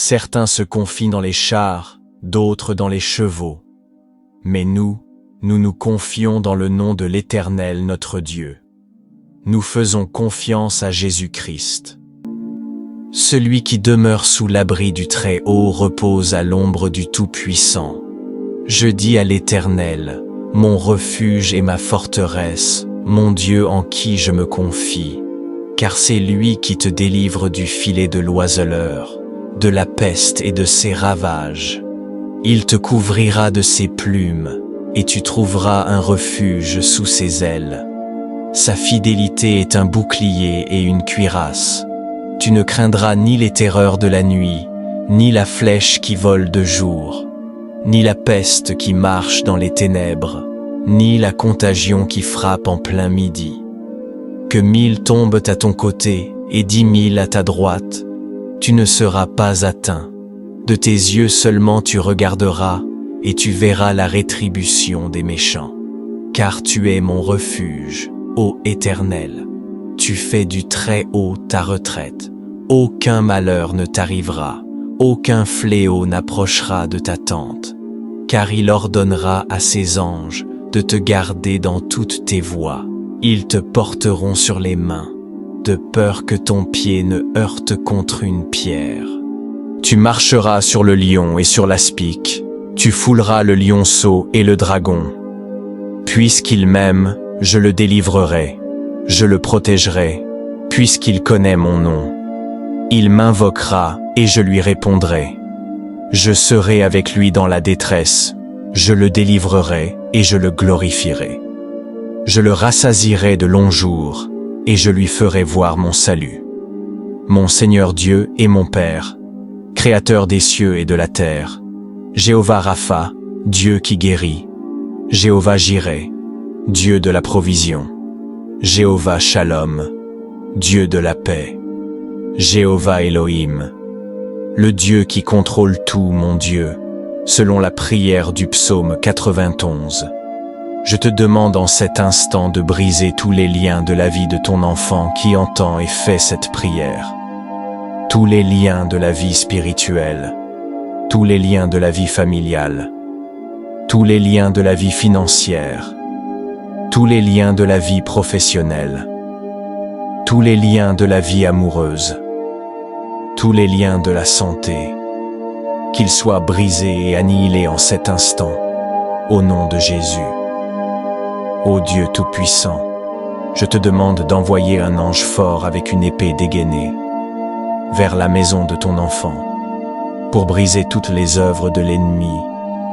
Certains se confient dans les chars, d'autres dans les chevaux. Mais nous nous confions dans le nom de l'Éternel notre Dieu. Nous faisons confiance à Jésus-Christ. Celui qui demeure sous l'abri du Très-Haut repose à l'ombre du Tout-Puissant. Je dis à l'Éternel, mon refuge et ma forteresse, mon Dieu en qui je me confie, car c'est lui qui te délivre du filet de l'oiseleur, de la peste et de ses ravages. Il te couvrira de ses plumes, et tu trouveras un refuge sous ses ailes. Sa fidélité est un bouclier et une cuirasse. Tu ne craindras ni les terreurs de la nuit, ni la flèche qui vole de jour, ni la peste qui marche dans les ténèbres, ni la contagion qui frappe en plein midi. Que 1000 tombent à ton côté et 10 000 à ta droite, tu ne seras pas atteint. De tes yeux seulement tu regarderas, et tu verras la rétribution des méchants. Car tu es mon refuge, ô Éternel. Tu fais du Très-Haut ta retraite. Aucun malheur ne t'arrivera, aucun fléau n'approchera de ta tente. Car il ordonnera à ses anges de te garder dans toutes tes voies. Ils te porteront sur les mains, de peur que ton pied ne heurte contre une pierre. Tu marcheras sur le lion et sur l'aspic. Tu fouleras le lionceau et le dragon. Puisqu'il m'aime, je le délivrerai, je le protégerai, puisqu'il connaît mon nom. Il m'invoquera et je lui répondrai. Je serai avec lui dans la détresse, je le délivrerai et je le glorifierai. Je le rassasierai de longs jours et je lui ferai voir mon salut. Mon Seigneur Dieu et mon Père, Créateur des cieux et de la terre, Jéhovah Rapha, Dieu qui guérit, Jéhovah Jireh, Dieu de la provision, Jéhovah Shalom, Dieu de la paix, Jéhovah Elohim, le Dieu qui contrôle tout, mon Dieu, selon la prière du psaume 91. Je te demande en cet instant de briser tous les liens de la vie de ton enfant qui entend et fait cette prière. Tous les liens de la vie spirituelle, tous les liens de la vie familiale, tous les liens de la vie financière, tous les liens de la vie professionnelle, tous les liens de la vie amoureuse, tous les liens de la santé, qu'ils soient brisés et annihilés en cet instant, au nom de Jésus. Ô Dieu Tout-Puissant, je te demande d'envoyer un ange fort avec une épée dégainée vers la maison de ton enfant, pour briser toutes les œuvres de l'ennemi,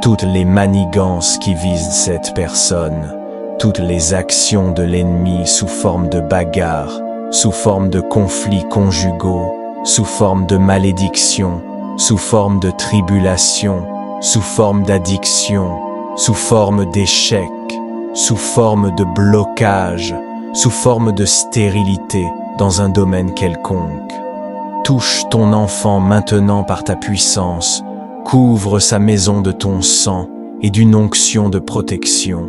toutes les manigances qui visent cette personne, toutes les actions de l'ennemi sous forme de bagarres, sous forme de conflits conjugaux, sous forme de malédiction, sous forme de tribulation, sous forme d'addiction, sous forme d'échec, sous forme de blocage, sous forme de stérilité dans un domaine quelconque. Touche ton enfant maintenant par ta puissance, couvre sa maison de ton sang et d'une onction de protection.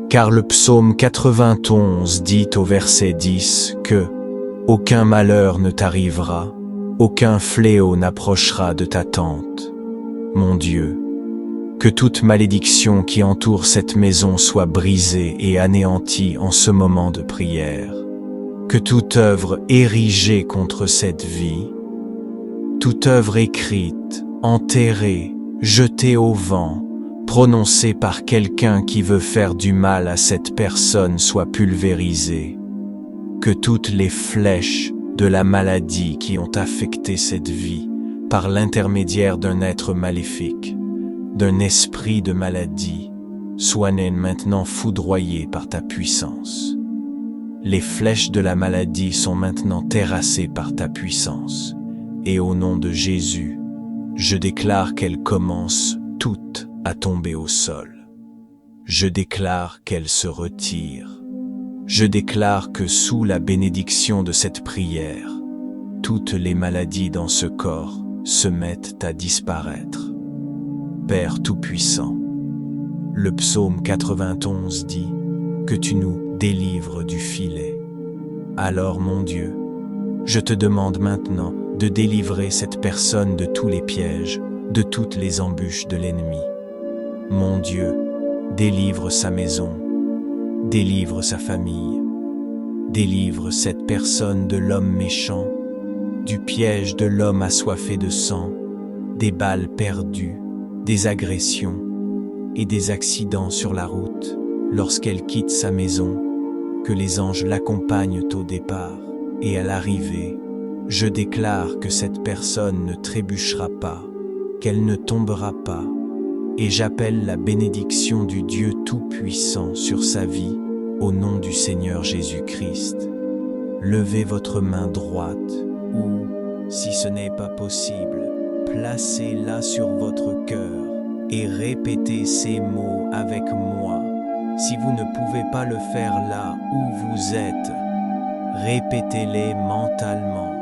Car le psaume 91 dit au verset 10 que « Aucun malheur ne t'arrivera, aucun fléau n'approchera de ta tente. » Mon Dieu, que toute malédiction qui entoure cette maison soit brisée et anéantie en ce moment de prière. Que toute œuvre érigée contre cette vie, toute œuvre écrite, enterrée, jetée au vent, prononcée par quelqu'un qui veut faire du mal à cette personne soit pulvérisée. Que toutes les flèches de la maladie qui ont affecté cette vie par l'intermédiaire d'un être maléfique, d'un esprit de maladie, soient maintenant foudroyées par ta puissance. Les flèches de la maladie sont maintenant terrassées par ta puissance, et au nom de Jésus, je déclare qu'elles commencent toutes à tomber au sol. Je déclare qu'elles se retirent. Je déclare que sous la bénédiction de cette prière, toutes les maladies dans ce corps se mettent à disparaître. Père Tout-Puissant, le psaume 91 dit que tu nous délivres du filet. Alors mon Dieu, je te demande maintenant de délivrer cette personne de tous les pièges, de toutes les embûches de l'ennemi. Mon Dieu, délivre sa maison, délivre sa famille, délivre cette personne de l'homme méchant, du piège de l'homme assoiffé de sang, des balles perdues, des agressions et des accidents sur la route lorsqu'elle quitte sa maison, que les anges l'accompagnent au départ et à l'arrivée. Je déclare que cette personne ne trébuchera pas, qu'elle ne tombera pas, et j'appelle la bénédiction du Dieu Tout-Puissant sur sa vie, au nom du Seigneur Jésus-Christ. Levez votre main droite, ou, si ce n'est pas possible, placez-la sur votre cœur et répétez ces mots avec moi. Si vous ne pouvez pas le faire là où vous êtes, répétez-les mentalement.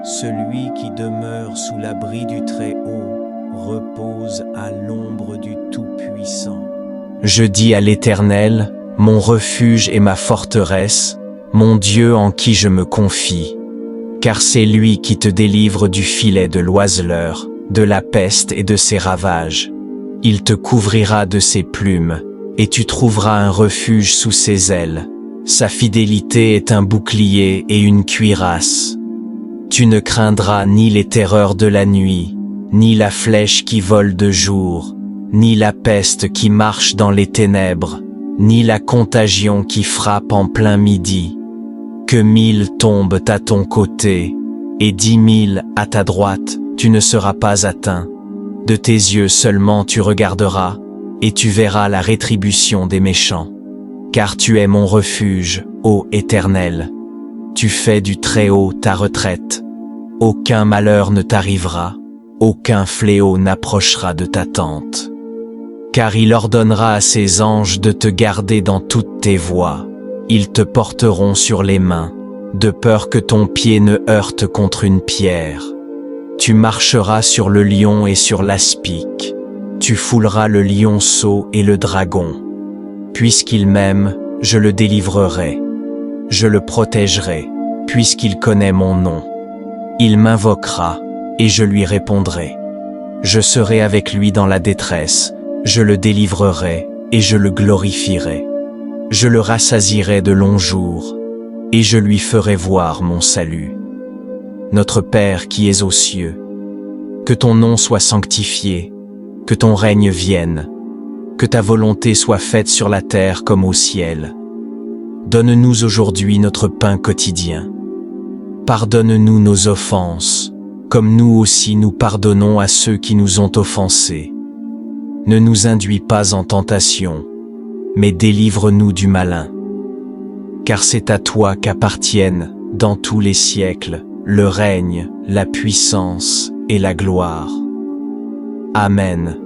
Celui qui demeure sous l'abri du Très-Haut repose à l'ombre du Tout-Puissant. Je dis à l'Éternel, mon refuge et ma forteresse, mon Dieu en qui je me confie, car c'est lui qui te délivre du filet de l'oiseleur, de la peste et de ses ravages. Il te couvrira de ses plumes, et tu trouveras un refuge sous ses ailes. Sa fidélité est un bouclier et une cuirasse. Tu ne craindras ni les terreurs de la nuit, ni la flèche qui vole de jour, ni la peste qui marche dans les ténèbres, ni la contagion qui frappe en plein midi. Que 1000 tombent à ton côté, et 10 000 à ta droite, tu ne seras pas atteint. De tes yeux seulement tu regarderas, et tu verras la rétribution des méchants. Car tu es mon refuge, ô Éternel. Tu fais du Très-Haut ta retraite. Aucun malheur ne t'arrivera, aucun fléau n'approchera de ta tente. Car il ordonnera à ses anges de te garder dans toutes tes voies. Ils te porteront sur les mains, de peur que ton pied ne heurte contre une pierre. Tu marcheras sur le lion et sur l'aspic. Tu fouleras le lionceau et le dragon. Puisqu'il m'aime, je le délivrerai. Je le protégerai, puisqu'il connaît mon nom. Il m'invoquera, et je lui répondrai. Je serai avec lui dans la détresse, je le délivrerai, et je le glorifierai. Je le rassasierai de longs jours, et je lui ferai voir mon salut. Notre Père qui es aux cieux, que ton nom soit sanctifié, que ton règne vienne, que ta volonté soit faite sur la terre comme au ciel. Donne-nous aujourd'hui notre pain quotidien. Pardonne-nous nos offenses, comme nous aussi nous pardonnons à ceux qui nous ont offensés. Ne nous induis pas en tentation, mais délivre-nous du malin. Car c'est à toi qu'appartiennent, dans tous les siècles, le règne, la puissance et la gloire. Amen.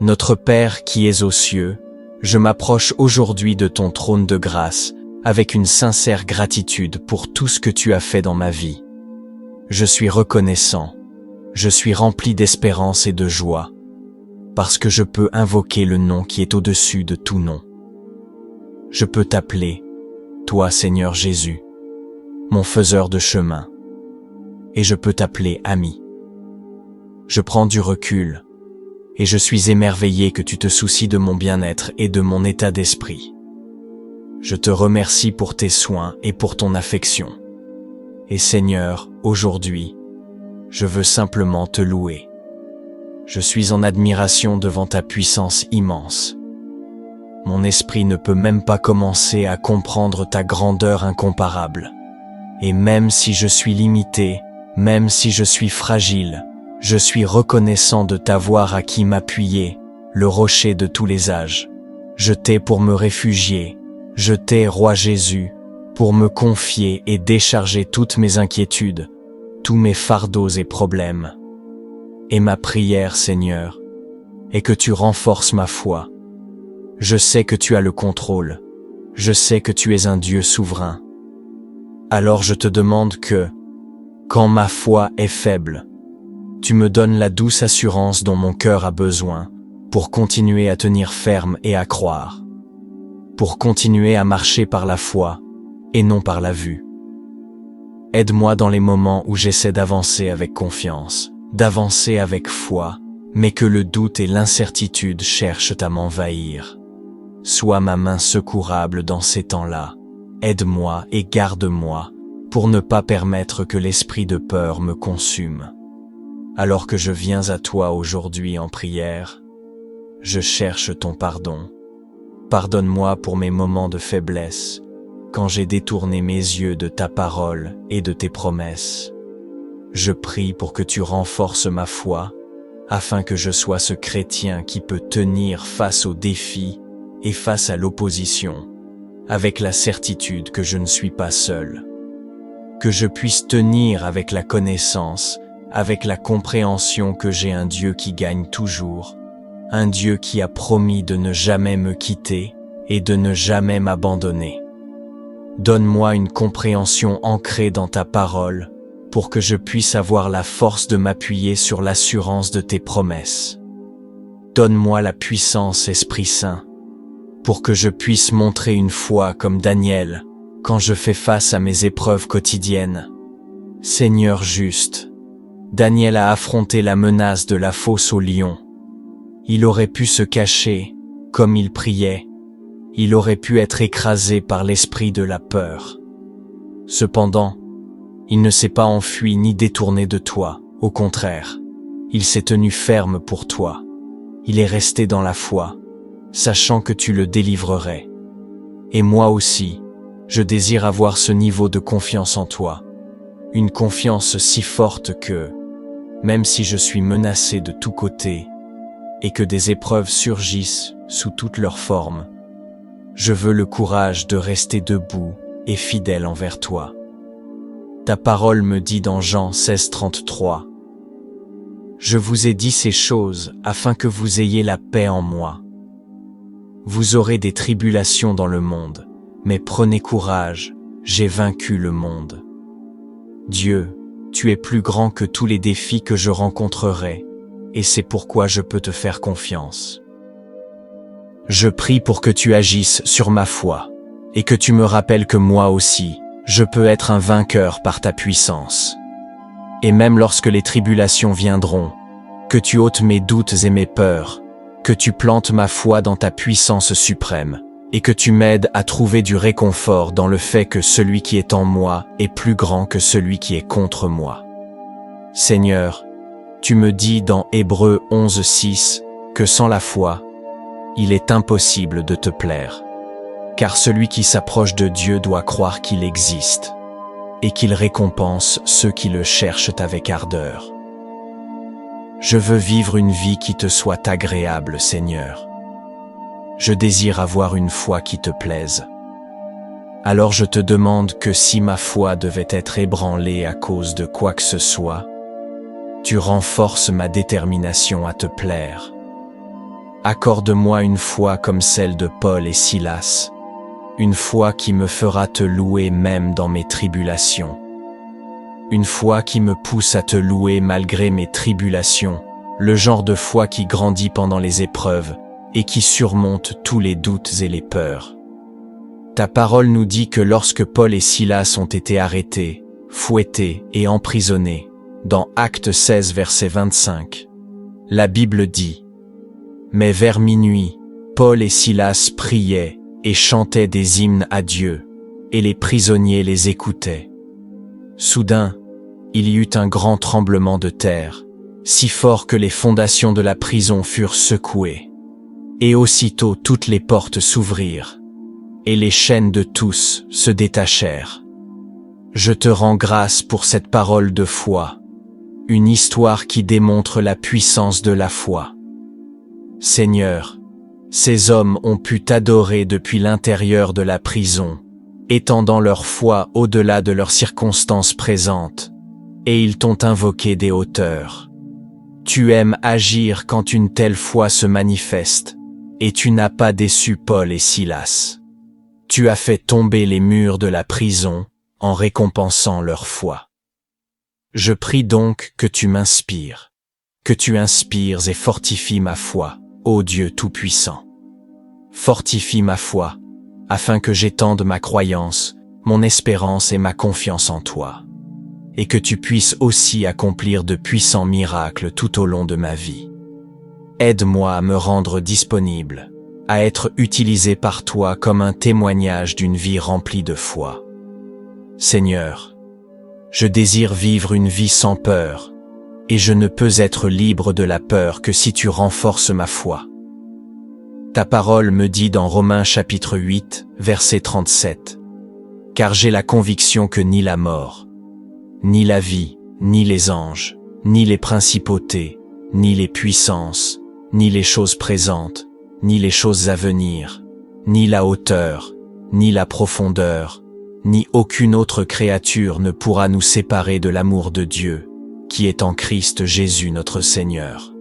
Notre Père qui es aux cieux, je m'approche aujourd'hui de ton trône de grâce avec une sincère gratitude pour tout ce que tu as fait dans ma vie. Je suis reconnaissant, je suis rempli d'espérance et de joie, parce que je peux invoquer le nom qui est au-dessus de tout nom. Je peux t'appeler, toi Seigneur Jésus, mon faiseur de chemin, et je peux t'appeler ami. Je prends du recul, et je suis émerveillé que tu te soucies de mon bien-être et de mon état d'esprit. Je te remercie pour tes soins et pour ton affection. Et Seigneur, aujourd'hui, je veux simplement te louer. Je suis en admiration devant ta puissance immense. Mon esprit ne peut même pas commencer à comprendre ta grandeur incomparable. Et même si je suis limité, même si je suis fragile, je suis reconnaissant de t'avoir à qui m'appuyer, le rocher de tous les âges. Je t'ai pour me réfugier, je t'ai, Roi Jésus, pour me confier et décharger toutes mes inquiétudes, tous mes fardeaux et problèmes. Et ma prière, Seigneur, est que tu renforces ma foi. Je sais que tu as le contrôle, je sais que tu es un Dieu souverain. Alors je te demande que, quand ma foi est faible, tu me donnes la douce assurance dont mon cœur a besoin pour continuer à tenir ferme et à croire, pour continuer à marcher par la foi et non par la vue. Aide-moi dans les moments où j'essaie d'avancer avec confiance, d'avancer avec foi, mais que le doute et l'incertitude cherchent à m'envahir. Sois ma main secourable dans ces temps-là. Aide-moi et garde-moi pour ne pas permettre que l'esprit de peur me consume. Alors que je viens à toi aujourd'hui en prière, je cherche ton pardon. Pardonne-moi pour mes moments de faiblesse, quand j'ai détourné mes yeux de ta parole et de tes promesses. Je prie pour que tu renforces ma foi, afin que je sois ce chrétien qui peut tenir face aux défis et face à l'opposition, avec la certitude que je ne suis pas seul. Que je puisse tenir avec la connaissance, avec la compréhension que j'ai un Dieu qui gagne toujours, un Dieu qui a promis de ne jamais me quitter et de ne jamais m'abandonner. Donne-moi une compréhension ancrée dans ta parole pour que je puisse avoir la force de m'appuyer sur l'assurance de tes promesses. Donne-moi la puissance, Esprit Saint, pour que je puisse montrer une foi comme Daniel quand je fais face à mes épreuves quotidiennes. Seigneur juste, Daniel a affronté la menace de la fosse au lion. Il aurait pu se cacher, comme il priait. Il aurait pu être écrasé par l'esprit de la peur. Cependant, il ne s'est pas enfui ni détourné de toi. Au contraire, il s'est tenu ferme pour toi. Il est resté dans la foi, sachant que tu le délivrerais. Et moi aussi, je désire avoir ce niveau de confiance en toi. Une confiance si forte que, même si je suis menacé de tous côtés, et que des épreuves surgissent sous toutes leurs formes, je veux le courage de rester debout et fidèle envers toi. Ta parole me dit dans Jean 16:33, « Je vous ai dit ces choses afin que vous ayez la paix en moi. Vous aurez des tribulations dans le monde, mais prenez courage, j'ai vaincu le monde. » Dieu, tu es plus grand que tous les défis que je rencontrerai, et c'est pourquoi je peux te faire confiance. Je prie pour que tu agisses sur ma foi, et que tu me rappelles que moi aussi, je peux être un vainqueur par ta puissance. Et même lorsque les tribulations viendront, que tu ôtes mes doutes et mes peurs, que tu plantes ma foi dans ta puissance suprême, et que tu m'aides à trouver du réconfort dans le fait que celui qui est en moi est plus grand que celui qui est contre moi. Seigneur, tu me dis dans Hébreux 11:6 que sans la foi, il est impossible de te plaire. Car celui qui s'approche de Dieu doit croire qu'il existe, et qu'il récompense ceux qui le cherchent avec ardeur. Je veux vivre une vie qui te soit agréable, Seigneur. Je désire avoir une foi qui te plaise. Alors je te demande que si ma foi devait être ébranlée à cause de quoi que ce soit, tu renforces ma détermination à te plaire. Accorde-moi une foi comme celle de Paul et Silas, une foi qui me fera te louer même dans mes tribulations. Une foi qui me pousse à te louer malgré mes tribulations, le genre de foi qui grandit pendant les épreuves et qui surmonte tous les doutes et les peurs. Ta parole nous dit que lorsque Paul et Silas ont été arrêtés, fouettés et emprisonnés, dans Actes 16 verset 25, la Bible dit « Mais vers minuit, Paul et Silas priaient et chantaient des hymnes à Dieu, et les prisonniers les écoutaient. Soudain, il y eut un grand tremblement de terre, si fort que les fondations de la prison furent secouées. Et aussitôt toutes les portes s'ouvrirent, et les chaînes de tous se détachèrent. Je te rends grâce pour cette parole de foi, une histoire qui démontre la puissance de la foi. Seigneur, ces hommes ont pu t'adorer depuis l'intérieur de la prison, étendant leur foi au-delà de leurs circonstances présentes, et ils t'ont invoqué des hauteurs. Tu aimes agir quand une telle foi se manifeste, et tu n'as pas déçu Paul et Silas. Tu as fait tomber les murs de la prison en récompensant leur foi. Je prie donc que tu m'inspires, que tu inspires et fortifies ma foi, ô Dieu Tout-Puissant. Fortifie ma foi, afin que j'étende ma croyance, mon espérance et ma confiance en toi. et que tu puisses aussi accomplir de puissants miracles tout au long de ma vie. Aide-moi à me rendre disponible, à être utilisé par toi comme un témoignage d'une vie remplie de foi. Seigneur, je désire vivre une vie sans peur, et je ne peux être libre de la peur que si tu renforces ma foi. Ta parole me dit dans Romains chapitre 8, verset 37, « Car j'ai la conviction que ni la mort, ni la vie, ni les anges, ni les principautés, ni les puissances, ni les choses présentes, ni les choses à venir, ni la hauteur, ni la profondeur, ni aucune autre créature ne pourra nous séparer de l'amour de Dieu, qui est en Christ Jésus notre Seigneur.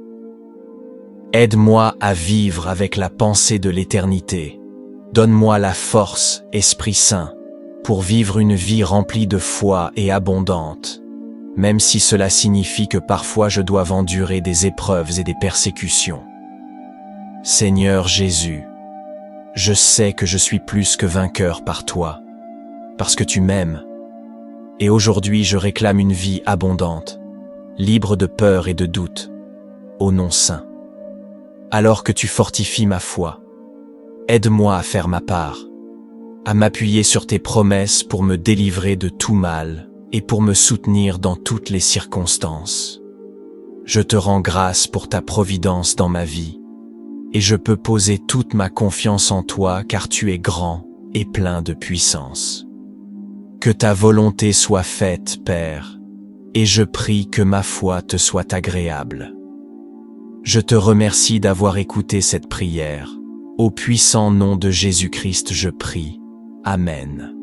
Aide-moi à vivre avec la pensée de l'éternité. Donne-moi la force, Esprit Saint, pour vivre une vie remplie de foi et abondante, même si cela signifie que parfois je dois endurer des épreuves et des persécutions. Seigneur Jésus, je sais que je suis plus que vainqueur par toi, parce que tu m'aimes. Et aujourd'hui je réclame une vie abondante, libre de peur et de doute, au nom saint. Alors que tu fortifies ma foi, aide-moi à faire ma part, à m'appuyer sur tes promesses pour me délivrer de tout mal et pour me soutenir dans toutes les circonstances. Je te rends grâce pour ta providence dans ma vie, et je peux poser toute ma confiance en toi car tu es grand et plein de puissance. Que ta volonté soit faite, Père, et je prie que ma foi te soit agréable. Je te remercie d'avoir écouté cette prière. Au puissant nom de Jésus-Christ je prie. Amen.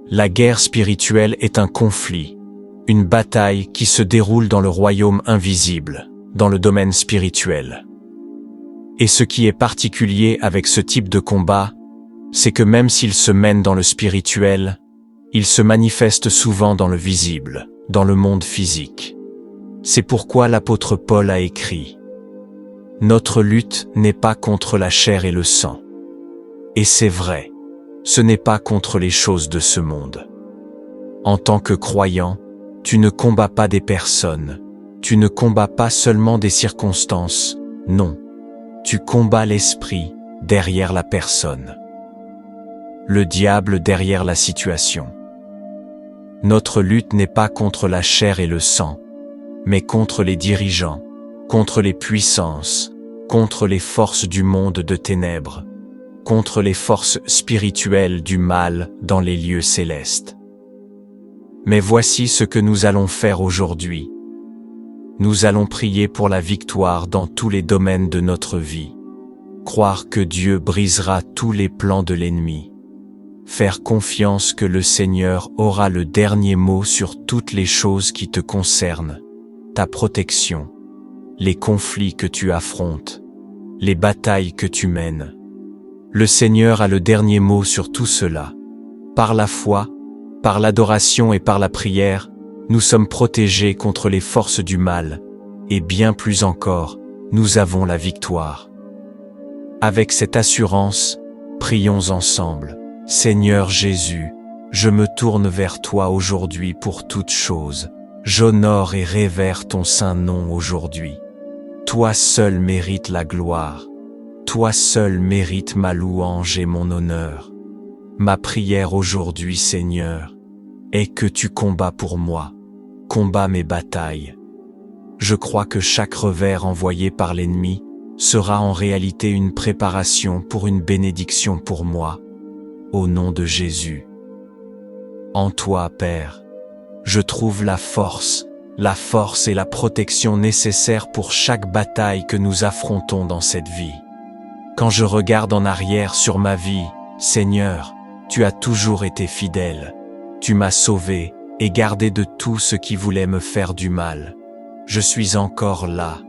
La guerre spirituelle est un conflit, une bataille qui se déroule dans le royaume invisible, dans le domaine spirituel. Et ce qui est particulier avec ce type de combat, c'est que même s'il se mène dans le spirituel, il se manifeste souvent dans le visible, dans le monde physique. C'est pourquoi l'apôtre Paul a écrit « Notre lutte n'est pas contre la chair et le sang. » Et c'est vrai, ce n'est pas contre les choses de ce monde. En tant que croyant, tu ne combats pas des personnes, tu ne combats pas seulement des circonstances, non. Tu combats l'esprit derrière la personne. Le diable derrière la situation. Notre lutte n'est pas contre la chair et le sang, mais contre les dirigeants, contre les puissances, contre les forces du monde de ténèbres, contre les forces spirituelles du mal dans les lieux célestes. Mais voici ce que nous allons faire aujourd'hui. Nous allons prier pour la victoire dans tous les domaines de notre vie. Croire que Dieu brisera tous les plans de l'ennemi. Faire confiance que le Seigneur aura le dernier mot sur toutes les choses qui te concernent, ta protection, les conflits que tu affrontes, les batailles que tu mènes. Le Seigneur a le dernier mot sur tout cela. Par la foi, par l'adoration et par la prière, nous sommes protégés contre les forces du mal, et bien plus encore, nous avons la victoire. Avec cette assurance, prions ensemble. Seigneur Jésus, je me tourne vers toi aujourd'hui pour toutes choses. J'honore et révère ton saint nom aujourd'hui. Toi seul mérites la gloire. Toi seul mérites ma louange et mon honneur. Ma prière aujourd'hui, Seigneur, est que tu combats pour moi. Combats mes batailles. Je crois que chaque revers envoyé par l'ennemi sera en réalité une préparation pour une bénédiction pour moi. Au nom de Jésus. En toi, Père, je trouve la force et la protection nécessaires pour chaque bataille que nous affrontons dans cette vie. Quand je regarde en arrière sur ma vie, Seigneur, tu as toujours été fidèle. Tu m'as sauvé et gardé de tout ce qui voulait me faire du mal. Je suis encore là,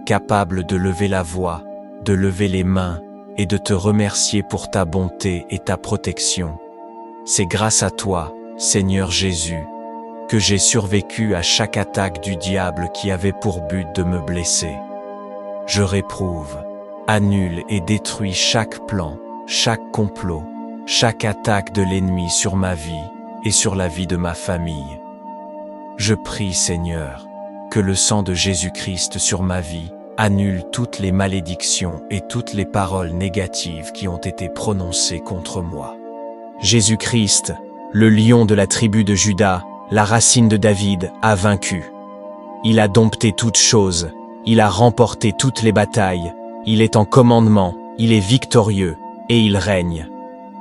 capable de lever la voix, de lever les mains et de te remercier pour ta bonté et ta protection. C'est grâce à toi, Seigneur Jésus, que j'ai survécu à chaque attaque du diable qui avait pour but de me blesser. Je réprouve, annule et détruis chaque plan, chaque complot, chaque attaque de l'ennemi sur ma vie et sur la vie de ma famille. Je prie, Seigneur, que le sang de Jésus-Christ sur ma vie annule toutes les malédictions et toutes les paroles négatives qui ont été prononcées contre moi. Jésus-Christ, le lion de la tribu de Juda, la racine de David, a vaincu. Il a dompté toutes choses, il a remporté toutes les batailles, il est en commandement, il est victorieux, et il règne.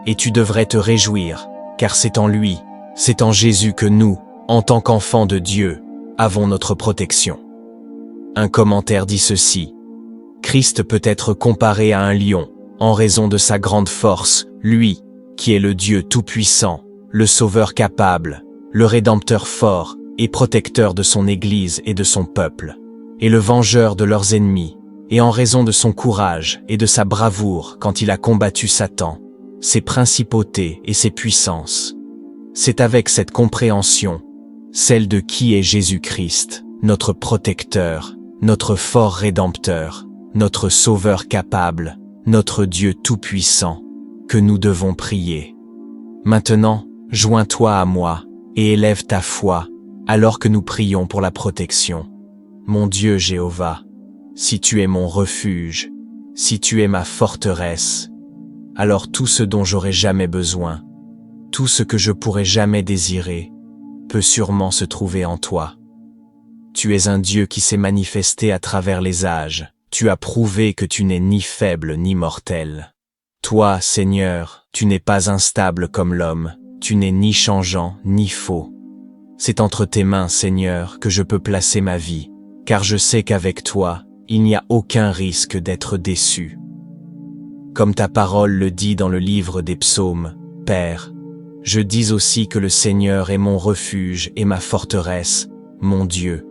Et tu devrais te réjouir, car c'est en lui, c'est en Jésus que nous, en tant qu'enfants de Dieu, avons notre protection. Un commentaire dit ceci: Christ peut être comparé à un lion, en raison de sa grande force, lui, qui est le Dieu tout-puissant, le Sauveur capable, le Rédempteur fort et protecteur de son Église et de son peuple, et le vengeur de leurs ennemis, et en raison de son courage et de sa bravoure quand il a combattu Satan, ses principautés et ses puissances. C'est avec cette compréhension, celle de qui est Jésus-Christ, notre protecteur, notre fort Rédempteur, notre Sauveur capable, notre Dieu tout-puissant, que nous devons prier. Maintenant, joins-toi à moi et élève ta foi, alors que nous prions pour la protection. Mon Dieu Jéhovah, si tu es mon refuge, si tu es ma forteresse, alors tout ce dont j'aurai jamais besoin, tout ce que je pourrai jamais désirer, peut sûrement se trouver en toi. Tu es un Dieu qui s'est manifesté à travers les âges, tu as prouvé que tu n'es ni faible ni mortel. Toi, Seigneur, tu n'es pas instable comme l'homme, tu n'es ni changeant ni faux. C'est entre tes mains, Seigneur, que je peux placer ma vie, car je sais qu'avec toi, il n'y a aucun risque d'être déçu. Comme ta parole le dit dans le livre des psaumes, Père, je dis aussi que le Seigneur est mon refuge et ma forteresse, mon Dieu.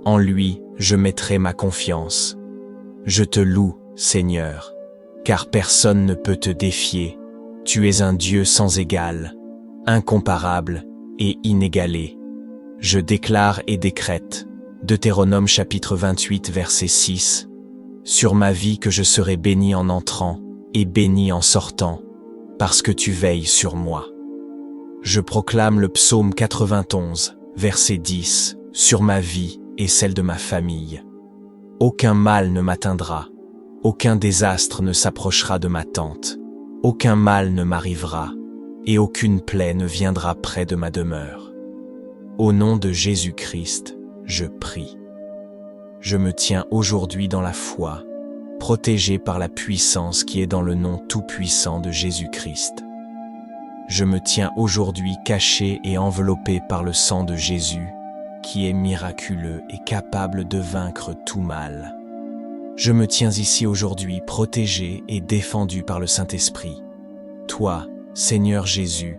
En lui, je mettrai ma confiance. Je te loue, Seigneur, car personne ne peut te défier. Tu es un Dieu sans égal, incomparable et inégalé. Je déclare et décrète, Deutéronome chapitre 28 verset 6, sur ma vie que je serai béni en entrant et béni en sortant, parce que tu veilles sur moi. Je proclame le psaume 91, verset 10, sur ma vie et celle de ma famille. Aucun mal ne m'atteindra, aucun désastre ne s'approchera de ma tente, aucun mal ne m'arrivera, et aucune plaie ne viendra près de ma demeure. Au nom de Jésus-Christ, je prie. Je me tiens aujourd'hui dans la foi, protégé par la puissance qui est dans le nom tout-puissant de Jésus-Christ. Je me tiens aujourd'hui caché et enveloppé par le sang de Jésus, qui est miraculeux et capable de vaincre tout mal. Je me tiens ici aujourd'hui protégé et défendu par le Saint-Esprit. Toi, Seigneur Jésus,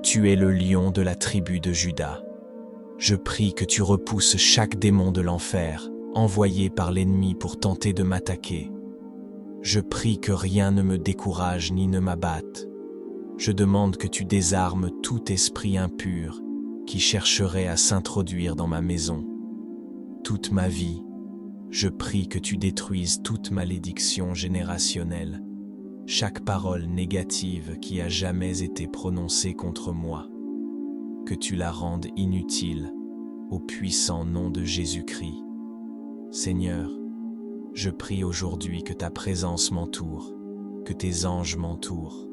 tu es le lion de la tribu de Juda. Je prie que tu repousses chaque démon de l'enfer, envoyé par l'ennemi pour tenter de m'attaquer. Je prie que rien ne me décourage ni ne m'abatte. Je demande que tu désarmes tout esprit impur qui chercherait à s'introduire dans ma maison. Toute ma vie, je prie que tu détruises toute malédiction générationnelle, chaque parole négative qui a jamais été prononcée contre moi, que tu la rendes inutile au puissant nom de Jésus-Christ. Seigneur, je prie aujourd'hui que ta présence m'entoure, que tes anges m'entourent,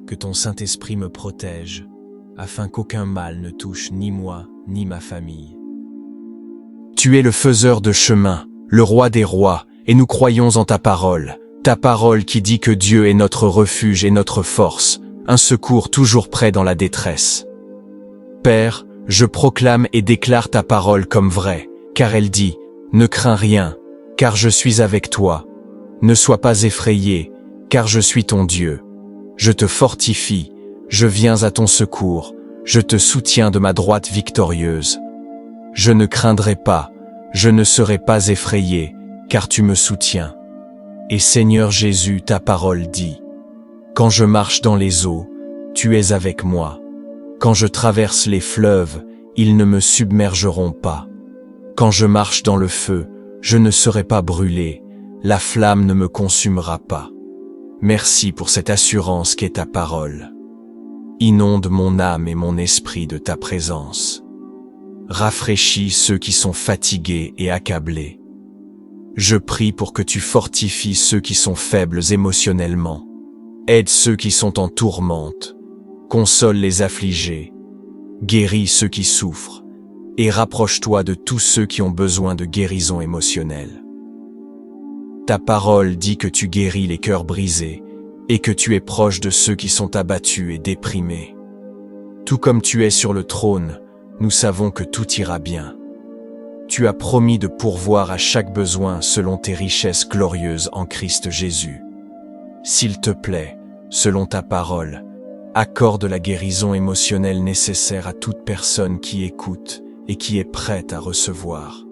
que ton Saint-Esprit me protège, afin qu'aucun mal ne touche ni moi, ni ma famille. Tu es le faiseur de chemin, le roi des rois, et nous croyons en ta parole qui dit que Dieu est notre refuge et notre force, un secours toujours prêt dans la détresse. Père, je proclame et déclare ta parole comme vraie, car elle dit, ne crains rien, car je suis avec toi. Ne sois pas effrayé, car je suis ton Dieu. Je te fortifie, je viens à ton secours, je te soutiens de ma droite victorieuse. Je ne craindrai pas, je ne serai pas effrayé, car tu me soutiens. Et Seigneur Jésus, ta parole dit, quand je marche dans les eaux, tu es avec moi. Quand je traverse les fleuves, ils ne me submergeront pas. Quand je marche dans le feu, je ne serai pas brûlé, la flamme ne me consumera pas. Merci pour cette assurance qu'est ta parole. Inonde mon âme et mon esprit de ta présence. Rafraîchis ceux qui sont fatigués et accablés. Je prie pour que tu fortifies ceux qui sont faibles émotionnellement. Aide ceux qui sont en tourmente. Console les affligés. Guéris ceux qui souffrent. Et rapproche-toi de tous ceux qui ont besoin de guérison émotionnelle. Ta parole dit que tu guéris les cœurs brisés et que tu es proche de ceux qui sont abattus et déprimés. Tout comme tu es sur le trône, nous savons que tout ira bien. Tu as promis de pourvoir à chaque besoin selon tes richesses glorieuses en Christ Jésus. S'il te plaît, selon ta parole, accorde la guérison émotionnelle nécessaire à toute personne qui écoute et qui est prête à recevoir.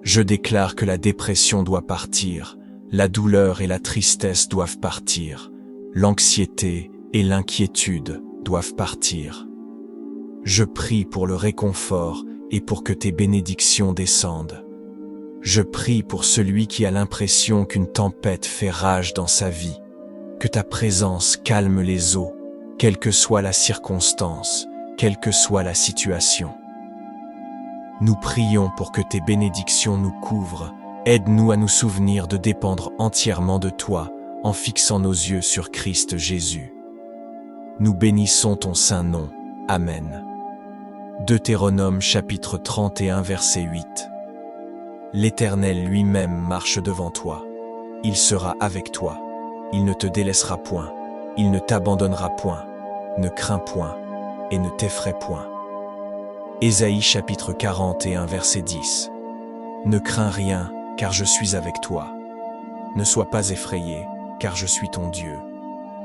Je déclare que la dépression doit partir, la douleur et la tristesse doivent partir, l'anxiété et l'inquiétude doivent partir. Je prie pour le réconfort et pour que tes bénédictions descendent. Je prie pour celui qui a l'impression qu'une tempête fait rage dans sa vie, que ta présence calme les eaux, quelle que soit la circonstance, quelle que soit la situation. Nous prions pour que tes bénédictions nous couvrent. Aide-nous à nous souvenir de dépendre entièrement de toi en fixant nos yeux sur Christ Jésus. Nous bénissons ton saint nom. Amen. Deutéronome chapitre 31 verset 8. L'Éternel lui-même marche devant toi. Il sera avec toi. Il ne te délaissera point. Il ne t'abandonnera point. Ne crains point et ne t'effraie point. Ésaïe chapitre 41 verset 10. Ne crains rien, car je suis avec toi. Ne sois pas effrayé, car je suis ton Dieu.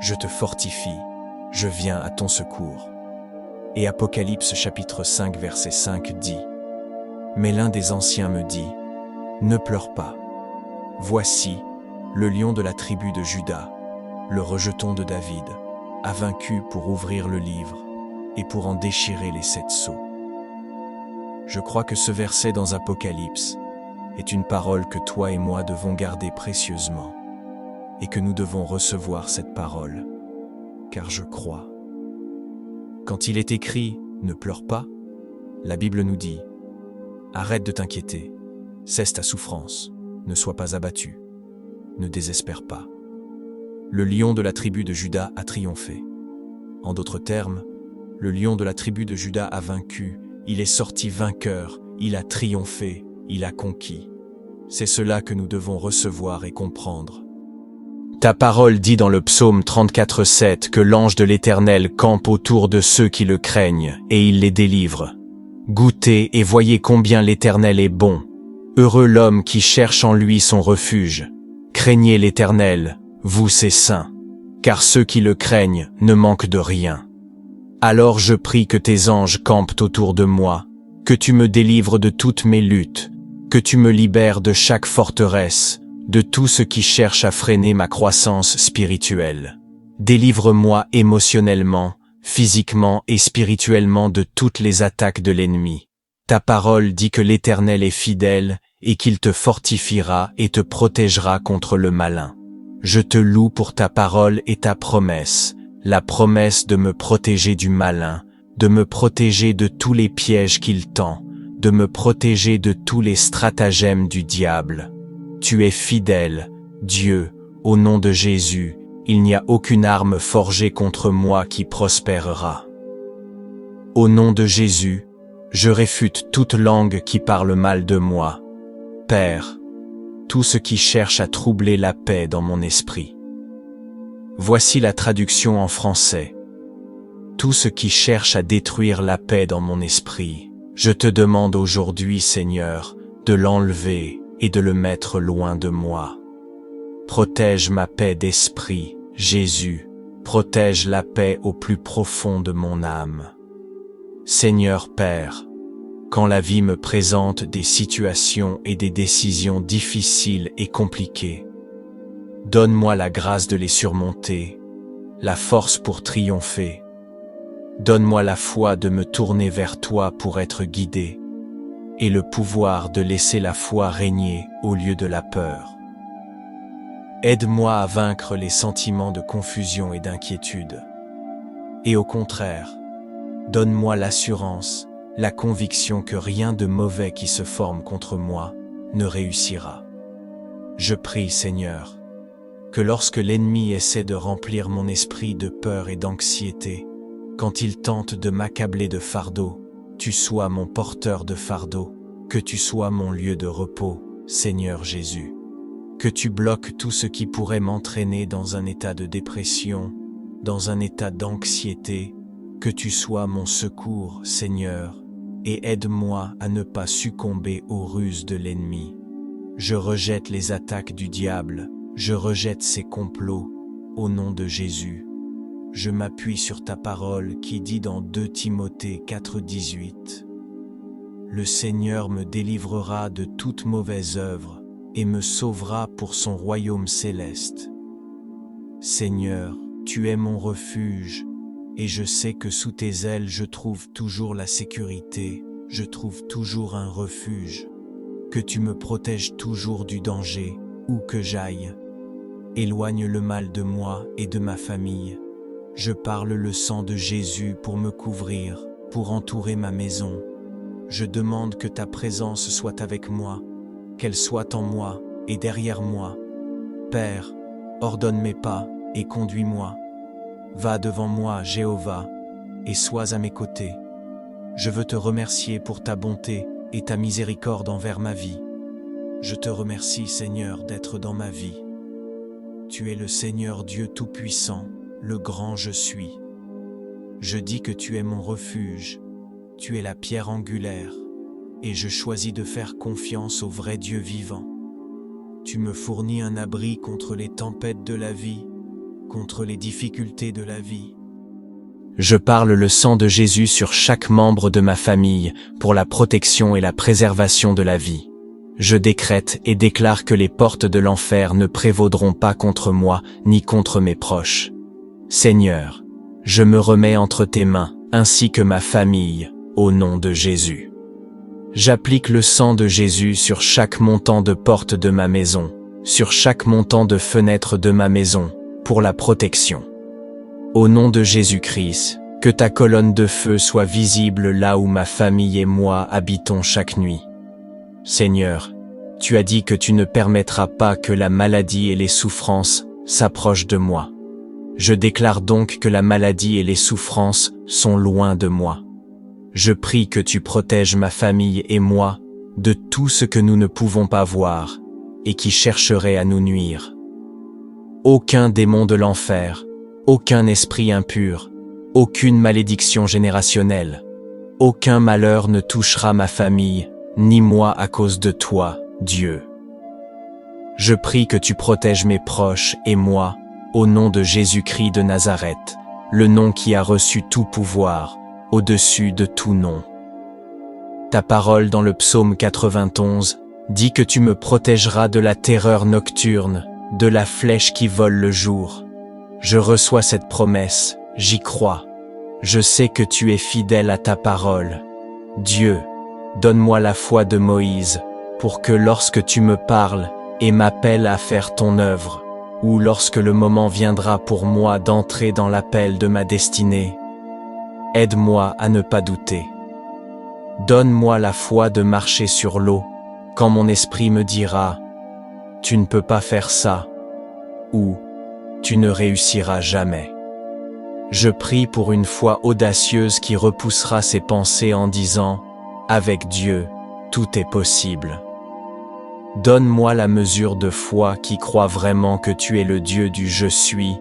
Je te fortifie, je viens à ton secours. Et Apocalypse chapitre 5 verset 5 dit: Mais l'un des anciens me dit: Ne pleure pas. Voici, le lion de la tribu de Juda, le rejeton de David, a vaincu pour ouvrir le livre et pour en déchirer les 7 sceaux. Je crois que ce verset dans Apocalypse est une parole que toi et moi devons garder précieusement et que nous devons recevoir cette parole, car je crois. Quand il est écrit « Ne pleure pas », la Bible nous dit « Arrête de t'inquiéter, cesse ta souffrance, ne sois pas abattu, ne désespère pas. Le lion de la tribu de Juda a triomphé. » En d'autres termes, le lion de la tribu de Juda a vaincu, il est sorti vainqueur, il a triomphé, il a conquis. C'est cela que nous devons recevoir et comprendre. Ta parole dit dans le psaume 34:7 que l'ange de l'Éternel campe autour de ceux qui le craignent et il les délivre. Goûtez et voyez combien l'Éternel est bon. Heureux l'homme qui cherche en lui son refuge. Craignez l'Éternel, vous ses saints, car ceux qui le craignent ne manquent de rien. Alors je prie que tes anges campent autour de moi, que tu me délivres de toutes mes luttes, que tu me libères de chaque forteresse, de tout ce qui cherche à freiner ma croissance spirituelle. Délivre-moi émotionnellement, physiquement et spirituellement de toutes les attaques de l'ennemi. Ta parole dit que l'Éternel est fidèle et qu'il te fortifiera et te protégera contre le malin. Je te loue pour ta parole et ta promesse, la promesse de me protéger du malin, de me protéger de tous les pièges qu'il tend, de me protéger de tous les stratagèmes du diable. Tu es fidèle, Dieu, au nom de Jésus, il n'y a aucune arme forgée contre moi qui prospérera. Au nom de Jésus, je réfute toute langue qui parle mal de moi. Père, tout ce qui cherche à troubler la paix dans mon esprit. Voici la traduction en français. Tout ce qui cherche à détruire la paix dans mon esprit, je te demande aujourd'hui, Seigneur, de l'enlever et de le mettre loin de moi. Protège ma paix d'esprit, Jésus, protège la paix au plus profond de mon âme. Seigneur Père, quand la vie me présente des situations et des décisions difficiles et compliquées, donne-moi la grâce de les surmonter, la force pour triompher. Donne-moi la foi de me tourner vers toi pour être guidé, et le pouvoir de laisser la foi régner au lieu de la peur. Aide-moi à vaincre les sentiments de confusion et d'inquiétude. Et au contraire, donne-moi l'assurance, la conviction que rien de mauvais qui se forme contre moi ne réussira. Je prie, Seigneur, que lorsque l'ennemi essaie de remplir mon esprit de peur et d'anxiété, quand il tente de m'accabler de fardeau, tu sois mon porteur de fardeau, que tu sois mon lieu de repos, Seigneur Jésus. Que tu bloques tout ce qui pourrait m'entraîner dans un état de dépression, dans un état d'anxiété, que tu sois mon secours, Seigneur, et aide-moi à ne pas succomber aux ruses de l'ennemi. Je rejette les attaques du diable, je rejette ses complots, au nom de Jésus. Je m'appuie sur ta parole qui dit dans 2 Timothée 4,18 « Le Seigneur me délivrera de toute mauvaise œuvre et me sauvera pour son royaume céleste. Seigneur, tu es mon refuge, et je sais que sous tes ailes je trouve toujours la sécurité, je trouve toujours un refuge. Que tu me protèges toujours du danger, où que j'aille. Éloigne le mal de moi et de ma famille. Je parle le sang de Jésus pour me couvrir, pour entourer ma maison. Je demande que ta présence soit avec moi, qu'elle soit en moi et derrière moi. Père, ordonne mes pas et conduis-moi. Va devant moi, Jéhovah, et sois à mes côtés. Je veux te remercier pour ta bonté et ta miséricorde envers ma vie. Je te remercie, Seigneur, d'être dans ma vie. Tu es le Seigneur Dieu Tout-Puissant, le grand je suis. Je dis que tu es mon refuge, tu es la pierre angulaire, et je choisis de faire confiance au vrai Dieu vivant. Tu me fournis un abri contre les tempêtes de la vie, contre les difficultés de la vie. Je parle le sang de Jésus sur chaque membre de ma famille pour la protection et la préservation de la vie. Je décrète et déclare que les portes de l'enfer ne prévaudront pas contre moi ni contre mes proches. Seigneur, je me remets entre tes mains, ainsi que ma famille, au nom de Jésus. J'applique le sang de Jésus sur chaque montant de porte de ma maison, sur chaque montant de fenêtre de ma maison, pour la protection. Au nom de Jésus-Christ, que ta colonne de feu soit visible là où ma famille et moi habitons chaque nuit. Seigneur, tu as dit que tu ne permettras pas que la maladie et les souffrances s'approchent de moi. Je déclare donc que la maladie et les souffrances sont loin de moi. Je prie que tu protèges ma famille et moi de tout ce que nous ne pouvons pas voir et qui chercherait à nous nuire. Aucun démon de l'enfer, aucun esprit impur, aucune malédiction générationnelle, aucun malheur ne touchera ma famille, ni moi à cause de toi, Dieu. Je prie que tu protèges mes proches et moi, au nom de Jésus-Christ de Nazareth, le nom qui a reçu tout pouvoir, au-dessus de tout nom. Ta parole dans le psaume 91 dit que tu me protégeras de la terreur nocturne, de la flèche qui vole le jour. Je reçois cette promesse, j'y crois. Je sais que tu es fidèle à ta parole. Dieu, donne-moi la foi de Moïse, pour que lorsque tu me parles et m'appelles à faire ton œuvre, ou lorsque le moment viendra pour moi d'entrer dans l'appel de ma destinée, aide-moi à ne pas douter. Donne-moi la foi de marcher sur l'eau, quand mon esprit me dira « Tu ne peux pas faire ça » ou « Tu ne réussiras jamais ». Je prie pour une foi audacieuse qui repoussera ces pensées en disant « Avec Dieu, tout est possible ». Donne-moi la mesure de foi qui croit vraiment que tu es le Dieu du « Je suis »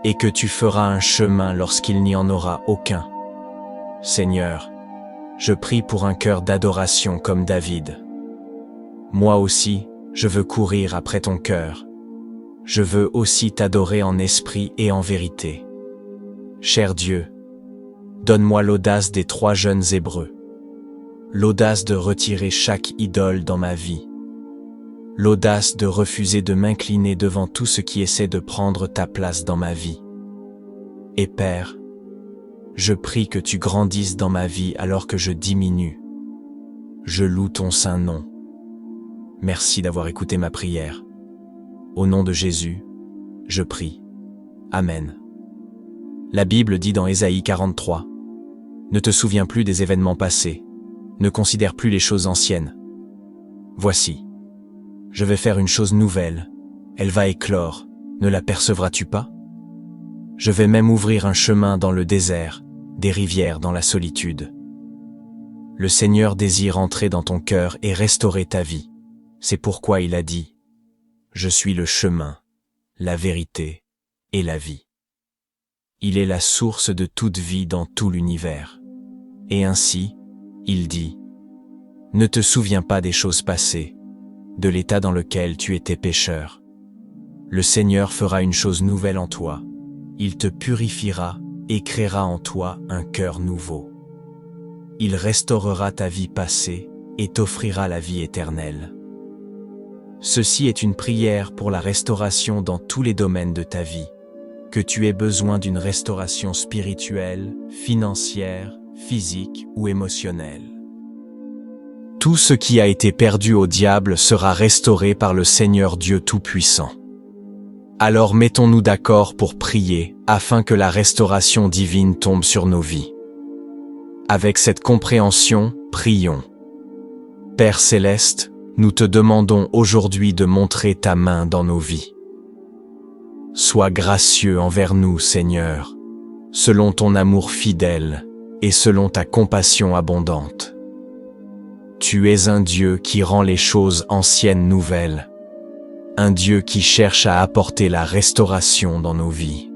et que tu feras un chemin lorsqu'il n'y en aura aucun. Seigneur, je prie pour un cœur d'adoration comme David. Moi aussi, je veux courir après ton cœur. Je veux aussi t'adorer en esprit et en vérité. Cher Dieu, donne-moi l'audace des 3 jeunes Hébreux, l'audace de retirer chaque idole dans ma vie, l'audace de refuser de m'incliner devant tout ce qui essaie de prendre ta place dans ma vie. Et Père, je prie que tu grandisses dans ma vie alors que je diminue. Je loue ton saint nom. Merci d'avoir écouté ma prière. Au nom de Jésus, je prie. Amen. La Bible dit dans Ésaïe 43, « Ne te souviens plus des événements passés, Ne considère plus les choses anciennes. Voici, je vais faire une chose nouvelle. Elle va éclore. Ne l'apercevras-tu pas? Je vais même ouvrir un chemin dans le désert, des rivières dans la solitude. Le Seigneur désire entrer dans ton cœur et restaurer ta vie. C'est pourquoi il a dit, « Je suis le chemin, la vérité et la vie. » Il est la source de toute vie dans tout l'univers. Et ainsi, il dit, « Ne te souviens pas des choses passées, de l'état dans lequel tu étais pécheur. Le Seigneur fera une chose nouvelle en toi. Il te purifiera et créera en toi un cœur nouveau. Il restaurera ta vie passée et t'offrira la vie éternelle. » Ceci est une prière pour la restauration dans tous les domaines de ta vie. Que tu aies besoin d'une restauration spirituelle, financière, physique ou émotionnelle. Tout ce qui a été perdu au diable sera restauré par le Seigneur Dieu Tout-Puissant. Alors mettons-nous d'accord pour prier afin que la restauration divine tombe sur nos vies. Avec cette compréhension, prions. Père Céleste, nous te demandons aujourd'hui de montrer ta main dans nos vies. Sois gracieux envers nous, Seigneur, selon ton amour fidèle et selon ta compassion abondante. Tu es un Dieu qui rend les choses anciennes nouvelles, un Dieu qui cherche à apporter la restauration dans nos vies.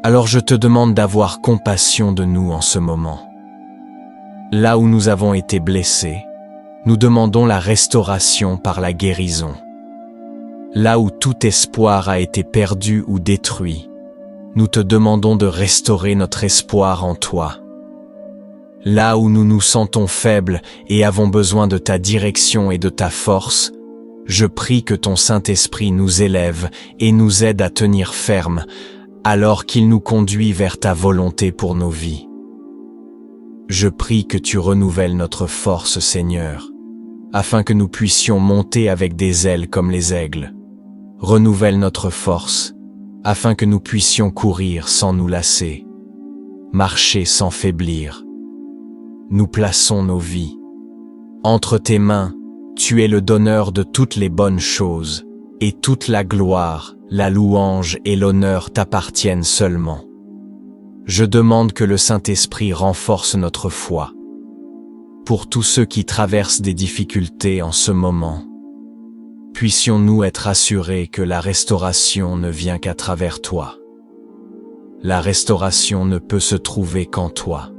Alors je te demande d'avoir compassion de nous en ce moment. Là où nous avons été blessés, nous demandons la restauration par la guérison. Là où tout espoir a été perdu ou détruit, nous te demandons de restaurer notre espoir en toi. Là où nous nous sentons faibles et avons besoin de ta direction et de ta force, je prie que ton Saint-Esprit nous élève et nous aide à tenir ferme, alors qu'il nous conduit vers ta volonté pour nos vies. Je prie que tu renouvelles notre force, Seigneur, afin que nous puissions monter avec des ailes comme les aigles. Renouvelle notre force, afin que nous puissions courir sans nous lasser, marcher sans faiblir. Nous plaçons nos vies. Entre tes mains, tu es le donneur de toutes les bonnes choses, et toute la gloire, la louange et l'honneur t'appartiennent seulement. Je demande que le Saint-Esprit renforce notre foi. Pour tous ceux qui traversent des difficultés en ce moment, puissions-nous être assurés que la restauration ne vient qu'à travers toi. La restauration ne peut se trouver qu'en toi.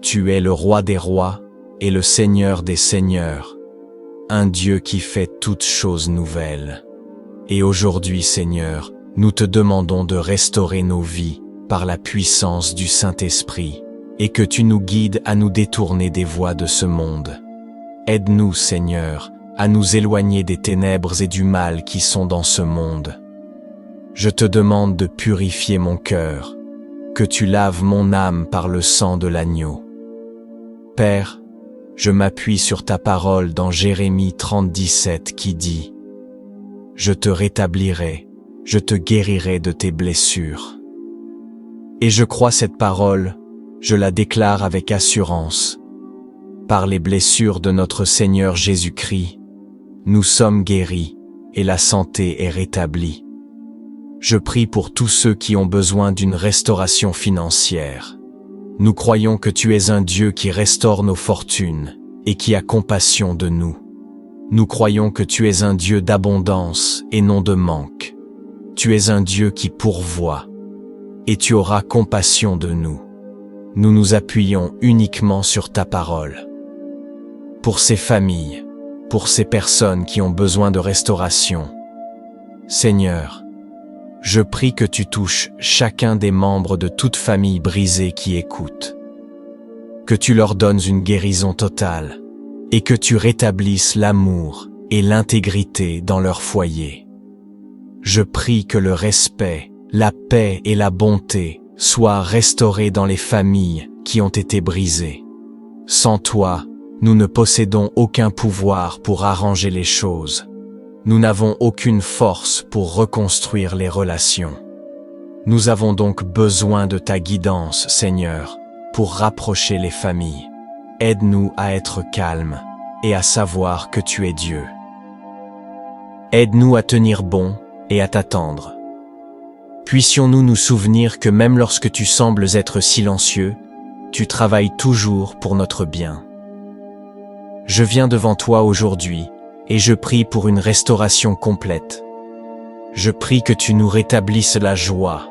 Tu es le roi des rois et le Seigneur des seigneurs, un Dieu qui fait toutes choses nouvelles. Et aujourd'hui, Seigneur, nous te demandons de restaurer nos vies par la puissance du Saint-Esprit et que tu nous guides à nous détourner des voies de ce monde. Aide-nous, Seigneur, à nous éloigner des ténèbres et du mal qui sont dans ce monde. Je te demande de purifier mon cœur, que tu laves mon âme par le sang de l'agneau. Père, je m'appuie sur ta parole dans Jérémie 30:17 qui dit « Je te rétablirai, je te guérirai de tes blessures. » Et je crois cette parole, je la déclare avec assurance. Par les blessures de notre Seigneur Jésus-Christ, nous sommes guéris et la santé est rétablie. Je prie pour tous ceux qui ont besoin d'une restauration financière. Nous croyons que tu es un Dieu qui restaure nos fortunes et qui a compassion de nous. Nous croyons que tu es un Dieu d'abondance et non de manque. Tu es un Dieu qui pourvoit et tu auras compassion de nous. Nous nous appuyons uniquement sur ta parole. Pour ces familles, pour ces personnes qui ont besoin de restauration, Seigneur, je prie que tu touches chacun des membres de toute famille brisée qui écoute. Que tu leur donnes une guérison totale et que tu rétablisses l'amour et l'intégrité dans leur foyer. Je prie que le respect, la paix et la bonté soient restaurés dans les familles qui ont été brisées. Sans toi, nous ne possédons aucun pouvoir pour arranger les choses. Nous n'avons aucune force pour reconstruire les relations. Nous avons donc besoin de ta guidance, Seigneur, pour rapprocher les familles. aide-nous à être calmes et à savoir que tu es Dieu. Aide-nous à tenir bon et à t'attendre. Puissions-nous nous souvenir que même lorsque tu sembles être silencieux, tu travailles toujours pour notre bien. Je viens devant toi aujourd'hui et je prie pour une restauration complète. Je prie que tu nous rétablisses la joie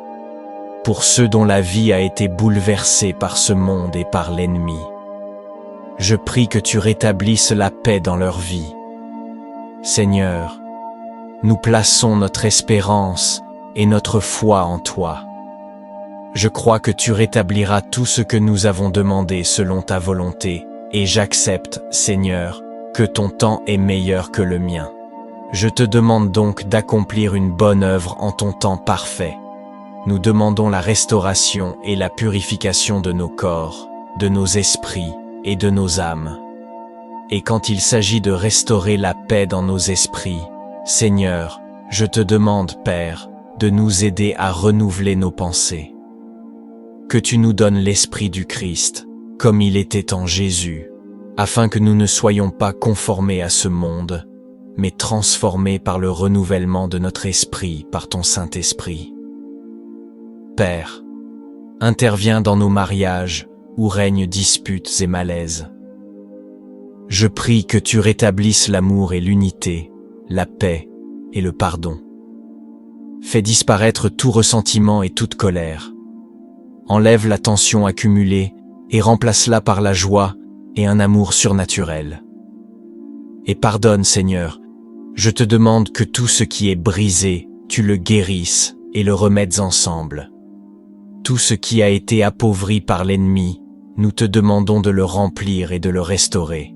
pour ceux dont la vie a été bouleversée par ce monde et par l'ennemi. Je prie que tu rétablisses la paix dans leur vie. Seigneur, nous plaçons notre espérance et notre foi en toi. Je crois que tu rétabliras tout ce que nous avons demandé selon ta volonté, et j'accepte, Seigneur, que ton temps est meilleur que le mien. Je te demande donc d'accomplir une bonne œuvre en ton temps parfait. Nous demandons la restauration et la purification de nos corps, de nos esprits et de nos âmes. Et quand il s'agit de restaurer la paix dans nos esprits, Seigneur, je te demande, Père, de nous aider à renouveler nos pensées. Que tu nous donnes l'Esprit du Christ, comme il était en Jésus, afin que nous ne soyons pas conformés à ce monde, mais transformés par le renouvellement de notre esprit par ton Saint-Esprit. Père, interviens dans nos mariages où règnent disputes et malaises. Je prie que tu rétablisses l'amour et l'unité, la paix et le pardon. Fais disparaître tout ressentiment et toute colère. Enlève la tension accumulée et remplace-la par la joie et un amour surnaturel. Et pardonne, Seigneur, je te demande que tout ce qui est brisé, tu le guérisses et le remettes ensemble. Tout ce qui a été appauvri par l'ennemi, nous te demandons de le remplir et de le restaurer.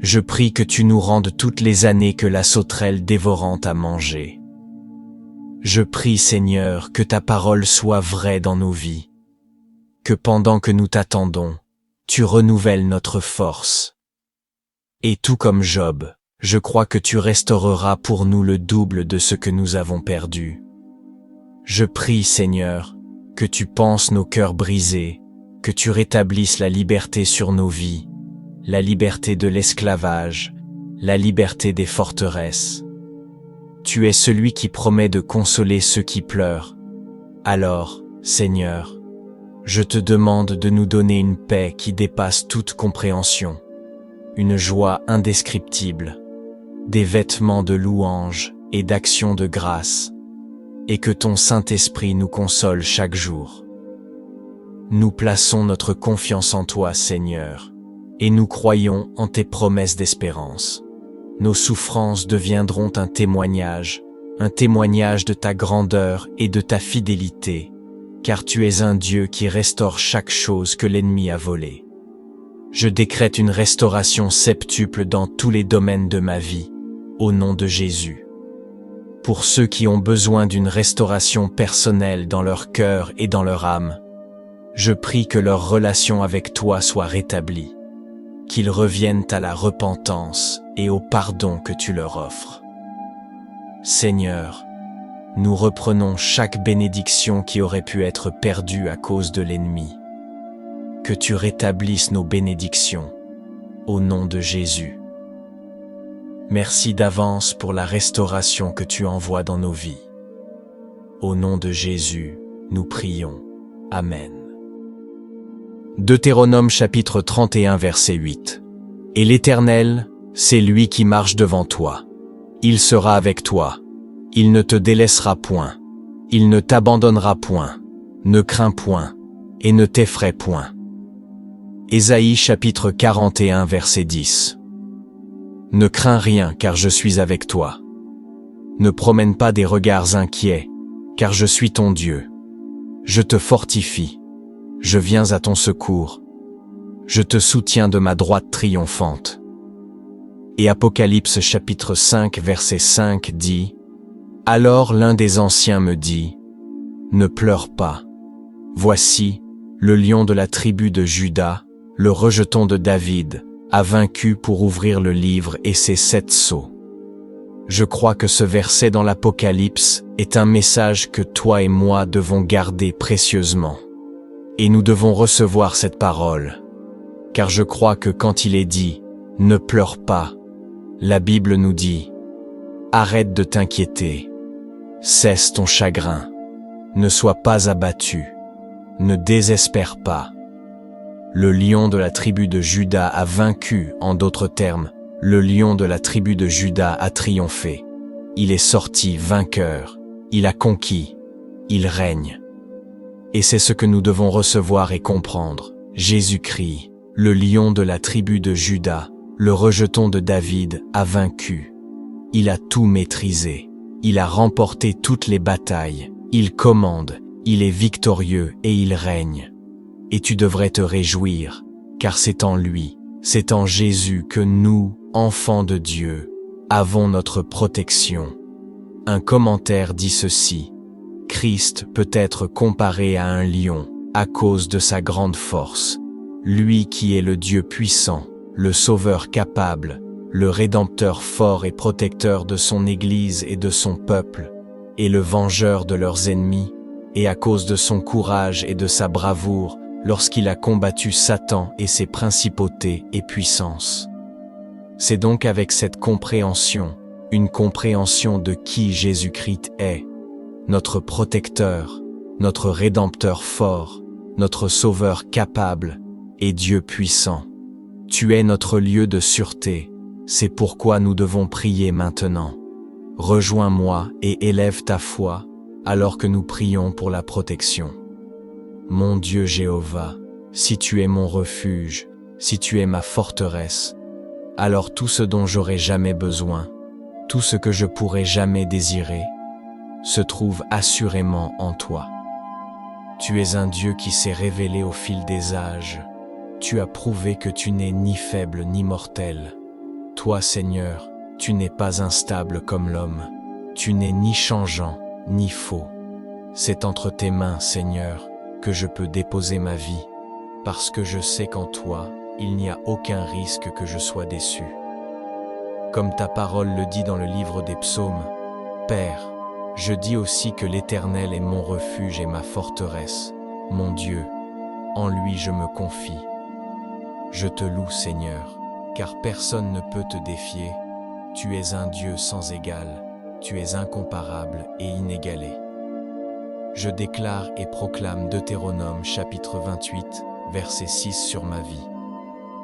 Je prie que tu nous rendes toutes les années que la sauterelle dévorante a mangées. Je prie, Seigneur, que ta parole soit vraie dans nos vies, que pendant que nous t'attendons, tu renouvelles notre force. Et tout comme Job, je crois que tu restaureras pour nous le double de ce que nous avons perdu. Je prie, Seigneur, que tu panses nos cœurs brisés, que tu rétablisses la liberté sur nos vies, la liberté de l'esclavage, la liberté des forteresses. Tu es celui qui promet de consoler ceux qui pleurent. Alors, Seigneur, je te demande de nous donner une paix qui dépasse toute compréhension, une joie indescriptible, des vêtements de louange et d'action de grâce, et que ton Saint-Esprit nous console chaque jour. Nous plaçons notre confiance en toi, Seigneur, et nous croyons en tes promesses d'espérance. Nos souffrances deviendront un témoignage de ta grandeur et de ta fidélité, car tu es un Dieu qui restaure chaque chose que l'ennemi a volée. Je décrète une restauration septuple dans tous les domaines de ma vie, au nom de Jésus. Pour ceux qui ont besoin d'une restauration personnelle dans leur cœur et dans leur âme, je prie que leur relation avec toi soit rétablie, qu'ils reviennent à la repentance et au pardon que tu leur offres. Seigneur, nous reprenons chaque bénédiction qui aurait pu être perdue à cause de l'ennemi. Que tu rétablisses nos bénédictions, au nom de Jésus. Merci d'avance pour la restauration que tu envoies dans nos vies. Au nom de Jésus, nous prions. Amen. Deutéronome chapitre 31 verset 8. Et l'Éternel, c'est lui qui marche devant toi. Il sera avec toi. Il ne te délaissera point. Il ne t'abandonnera point. Ne crains point. Et ne t'effraie point. Ésaïe chapitre 41 verset 10. Ne crains rien car je suis avec toi. Ne promène pas des regards inquiets, car je suis ton Dieu. Je te fortifie. Je viens à ton secours. Je te soutiens de ma droite triomphante. Et Apocalypse chapitre 5 verset 5 dit, « Alors l'un des anciens me dit, « Ne pleure pas. Voici, le lion de la tribu de Juda, le rejeton de David, a vaincu pour ouvrir le livre et ses 7 sceaux. » Je crois que ce verset dans l'Apocalypse est un message que toi et moi devons garder précieusement. Et nous devons recevoir cette parole. car je crois que quand il est dit « Ne pleure pas », la Bible nous dit « Arrête de t'inquiéter, cesse ton chagrin, ne sois pas abattu, ne désespère pas. » Le lion de la tribu de Juda a vaincu, en d'autres termes, le lion de la tribu de Juda a triomphé. Il est sorti vainqueur, il a conquis, il règne. Et c'est ce que nous devons recevoir et comprendre. Jésus-Christ, le lion de la tribu de Juda, le rejeton de David, a vaincu. Il a tout maîtrisé, il a remporté toutes les batailles, il commande, il est victorieux et il règne. Et tu devrais te réjouir, car c'est en lui, c'est en Jésus que nous, enfants de Dieu, avons notre protection. Un commentaire dit ceci: Christ peut être comparé à un lion à cause de sa grande force, lui qui est le Dieu puissant, le Sauveur capable, le Rédempteur fort et protecteur de son Église et de son peuple, et le vengeur de leurs ennemis, et à cause de son courage et de sa bravoure, lorsqu'il a combattu Satan et ses principautés et puissances. C'est donc avec cette compréhension, une compréhension de qui Jésus-Christ est, notre protecteur, notre Rédempteur fort, notre Sauveur capable et Dieu puissant. Tu es notre lieu de sûreté, c'est pourquoi nous devons prier maintenant. Rejoins-moi et élève ta foi, alors que nous prions pour la protection. Mon Dieu Jéhovah, si tu es mon refuge, si tu es ma forteresse, alors tout ce dont j'aurai jamais besoin, tout ce que je pourrai jamais désirer, se trouve assurément en toi. Tu es un Dieu qui s'est révélé au fil des âges. Tu as prouvé que tu n'es ni faible ni mortel. Toi, Seigneur, tu n'es pas instable comme l'homme. Tu n'es ni changeant, ni faux. C'est entre tes mains, Seigneur, que je peux déposer ma vie, parce que je sais qu'en toi, il n'y a aucun risque que je sois déçu. Comme ta parole le dit dans le livre des psaumes, Père, je dis aussi que l'Éternel est mon refuge et ma forteresse, mon Dieu, en lui je me confie. Je te loue, Seigneur, car personne ne peut te défier. Tu es un Dieu sans égal, tu es incomparable et inégalé. Je déclare et proclame Deutéronome chapitre 28, verset 6 sur ma vie.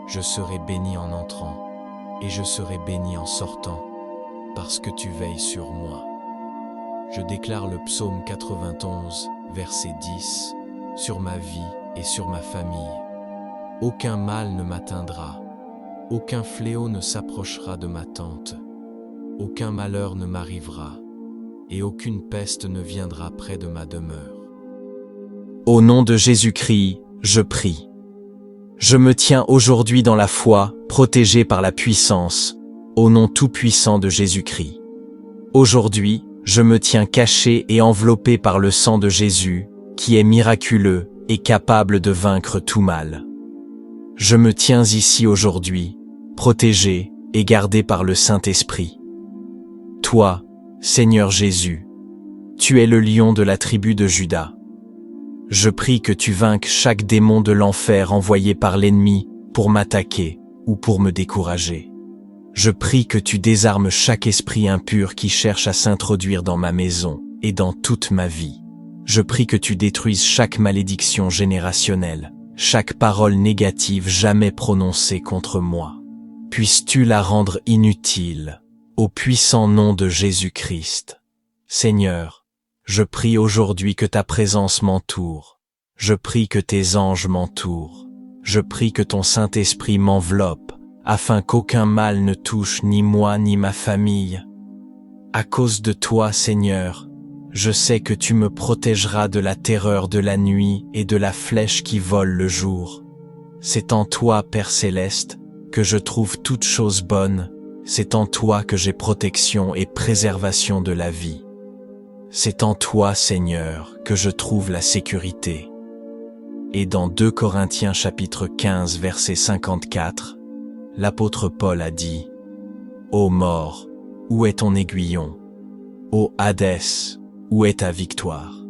Je serai béni en entrant, et je serai béni en sortant, parce que tu veilles sur moi. Je déclare le psaume 91, verset 10, sur ma vie et sur ma famille. Aucun mal ne m'atteindra, aucun fléau ne s'approchera de ma tente, aucun malheur ne m'arrivera, et aucune peste ne viendra près de ma demeure. Au nom de Jésus-Christ, je prie. Je me tiens aujourd'hui dans la foi, protégé par la puissance, au nom tout-puissant de Jésus-Christ. Aujourd'hui, je me tiens caché et enveloppé par le sang de Jésus, qui est miraculeux et capable de vaincre tout mal. Je me tiens ici aujourd'hui, protégé et gardé par le Saint-Esprit. Toi, Seigneur Jésus, tu es le lion de la tribu de Juda. Je prie que tu vainques chaque démon de l'enfer envoyé par l'ennemi pour m'attaquer ou pour me décourager. Je prie que tu désarmes chaque esprit impur qui cherche à s'introduire dans ma maison et dans toute ma vie. Je prie que tu détruises chaque malédiction générationnelle, chaque parole négative jamais prononcée contre moi. Puisses-tu la rendre inutile, au puissant nom de Jésus-Christ. Seigneur, je prie aujourd'hui que ta présence m'entoure. Je prie que tes anges m'entourent. Je prie que ton Saint-Esprit m'enveloppe, afin qu'aucun mal ne touche ni moi ni ma famille. À cause de toi, Seigneur, je sais que tu me protégeras de la terreur de la nuit et de la flèche qui vole le jour. C'est en toi, Père Céleste, que je trouve toutes choses bonnes. C'est en toi que j'ai protection et préservation de la vie. C'est en toi, Seigneur, que je trouve la sécurité. Et dans 2 Corinthiens chapitre 15 verset 54, l'apôtre Paul a dit: Ô mort, où est ton aiguillon? Ô Hadès, où est ta victoire?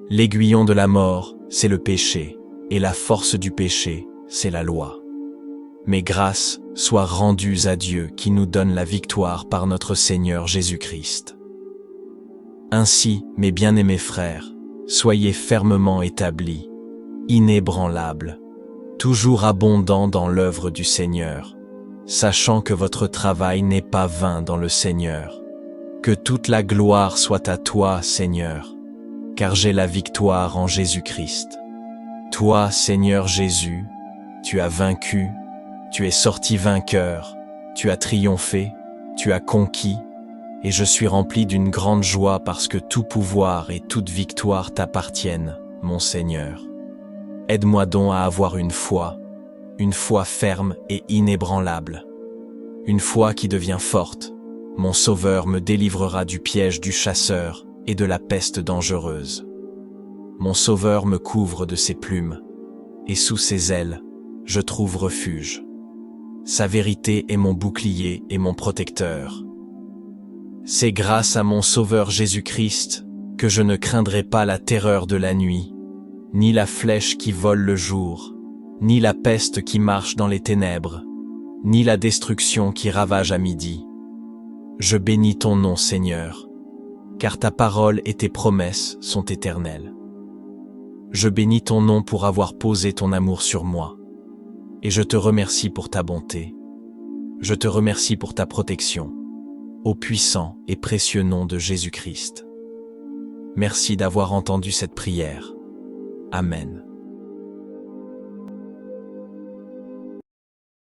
L'aiguillon de la mort, c'est le péché, et la force du péché, c'est la loi. mais grâce soient rendues à Dieu qui nous donne la victoire par notre Seigneur Jésus-Christ. Ainsi, mes bien-aimés frères, soyez fermement établis, inébranlables, toujours abondants dans l'œuvre du Seigneur, sachant que votre travail n'est pas vain dans le Seigneur. Que toute la gloire soit à toi, Seigneur, car j'ai la victoire en Jésus-Christ. Toi, Seigneur Jésus, tu as vaincu, tu es sorti vainqueur, tu as triomphé, tu as conquis, et je suis rempli d'une grande joie parce que tout pouvoir et toute victoire t'appartiennent, mon Seigneur. Aide-moi donc à avoir une foi ferme et inébranlable. Une foi qui devient forte. Mon Sauveur me délivrera du piège du chasseur et de la peste dangereuse. Mon Sauveur me couvre de ses plumes, et sous ses ailes, je trouve refuge. Sa vérité est mon bouclier et mon protecteur. C'est grâce à mon Sauveur Jésus-Christ que je ne craindrai pas la terreur de la nuit, ni la flèche qui vole le jour, ni la peste qui marche dans les ténèbres, ni la destruction qui ravage à midi. Je bénis ton nom, Seigneur, car ta parole et tes promesses sont éternelles. Je bénis ton nom pour avoir posé ton amour sur moi, et je te remercie pour ta bonté. Je te remercie pour ta protection, au puissant et précieux nom de Jésus-Christ. Merci d'avoir entendu cette prière. Amen.